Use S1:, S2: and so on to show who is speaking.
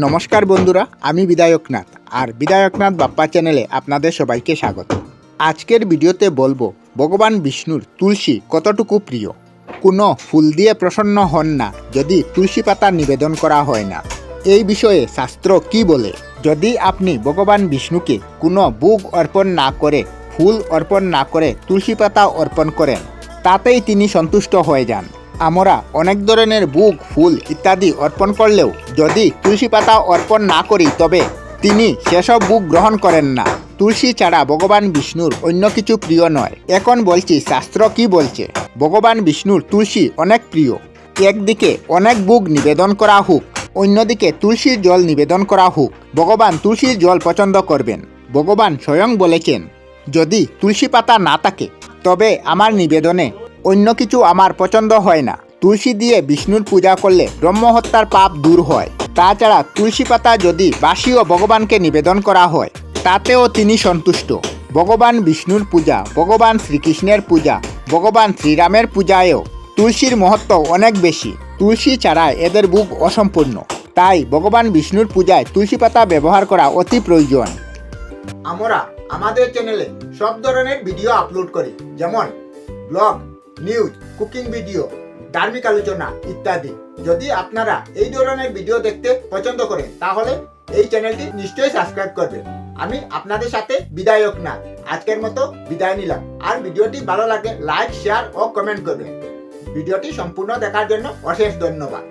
S1: নমস্কার বন্ধুরা, আমি বিধায়কনাথ আর বিধায়কনাথ বাপ্পা চ্যানেলে আপনাদের সবাইকে স্বাগত। আজকের ভিডিওতে বলবো ভগবান বিষ্ণুর তুলসী কতটুকু প্রিয়। কোনো ফুল দিয়ে প্রসন্ন হন না যদি তুলসী পাতা নিবেদন করা হয় না। এই বিষয়ে শাস্ত্র কি বলে? যদি আপনি ভগবান বিষ্ণুকে কোনো ভোগ অর্পণ না করে, ফুল অর্পণ না করে তুলসী পাতা অর্পণ করেন, তাতেই তিনি সন্তুষ্ট হয়ে যান। আমরা অনেক ধরনের ভোগ, ফুল ইত্যাদি অর্পণ করলেও যদি তুলসী পাতা অর্পণ না করি তবে তিনি সেসব ভোগ গ্রহণ করেন না। তুলসী ছাড়া ভগবান বিষ্ণুর অন্য কিছু প্রিয় নয়। এখন বলছি শাস্ত্র কি বলছে। ভগবান বিষ্ণুর তুলসী অনেক প্রিয়। একদিকে অনেক ভোগ নিবেদন করা হোক, অন্যদিকে তুলসীর জল নিবেদন করা হোক, ভগবান তুলসীর জল পছন্দ করবেন। ভগবান স্বয়ং বলেছেন, যদি তুলসী পাতা না থাকে তবে আমার নিবেদনে অন্য কিছু আমার পছন্দ হয় না। তুলসী দিয়ে বিষ্ণুর পূজা করলে ব্রহ্মহত্যার পাপ দূর হয়। তাছাড়া তুলসী পাতা যদি বাসিও ভগবানকে নিবেদন করা হয় তাতেও তিনি সন্তুষ্ট। ভগবান বিষ্ণুর পূজা, ভগবান শ্রীকৃষ্ণের পূজা, ভগবান শ্রীরামের পূজায়ও তুলসীর মহত্ব অনেক বেশি। তুলসী ছাড়া এদের ভোগ অসম্পূর্ণ। তাই ভগবান বিষ্ণুর পূজায় তুলসী পাতা ব্যবহার করা অতি প্রয়োজন। আমরা আমাদের চ্যানেলে সব ধরনের ভিডিও আপলোড করি, যেমন ব্লগ, নিউজ, কুকিং ভিডিও, ধার্মিক আলোচনা ইত্যাদি। যদি আপনারা এই ধরনের ভিডিও দেখতে পছন্দ করেন তাহলে এই চ্যানেলটি নিশ্চয়ই সাবস্ক্রাইব করবেন। আমি আপনাদের সাথে বিধায়কনাথ আজকের মতো বিদায় নিলাম। আর ভিডিওটি ভালো লাগে লাইক, শেয়ার ও কমেন্ট করবেন। ভিডিওটি সম্পূর্ণ দেখার জন্য অশেষ ধন্যবাদ।